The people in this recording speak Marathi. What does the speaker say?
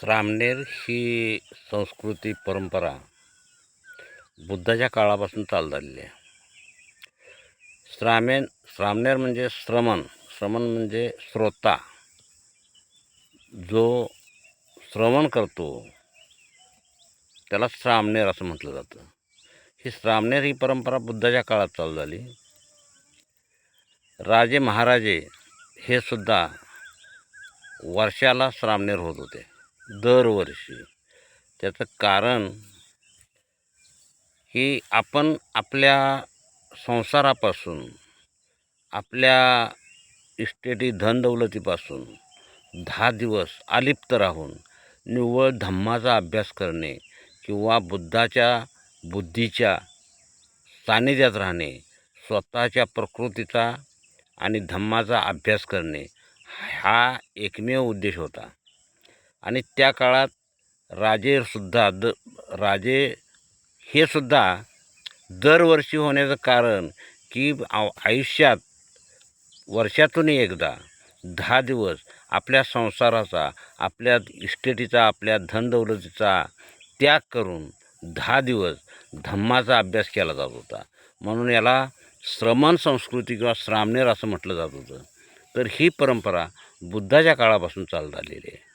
श्रामणेर ही संस्कृती परंपरा बुद्धाच्या काळापासून चालत आलेली आहे. श्रामणेर म्हणजे श्रमण म्हणजे श्रोता, जो श्रवण करतो त्याला श्रामणेर असं म्हटलं जातं. ही श्रामणेर ही परंपरा बुद्धाच्या काळात चालू झाली. राजे महाराजे हे सुद्धा वर्षाला श्रामणेर होत होते, दरवर्षी. त्याचं कारण की आपण आपल्या संसारापासून, आपल्या इस्टेटी धनदौलतीपासून 10 दिवस अलिप्त राहून निव्वळ धम्माचा अभ्यास करणे किंवा बुद्धाच्या बुद्धीच्या सानिध्यात राहणे, स्वतःच्या प्रकृतीचा आणि धम्माचा अभ्यास करणे हा एकमेव उद्देश होता. आणि त्या काळात राजे हे सुद्धा दरवर्षी होण्याचं कारण की आयुष्यात वर्षातून एकदा 10 दिवस आपल्या संसाराचा, आपल्या इस्टेटीचा, आपल्या धनदौलतीचा त्याग करून 10 दिवस धम्माचा अभ्यास केला जात होता. म्हणून याला श्रमण संस्कृती किंवा श्रामणेर असं म्हटलं जात होतं. तर ही परंपरा बुद्धाच्या काळापासून चालत आलेली आहे.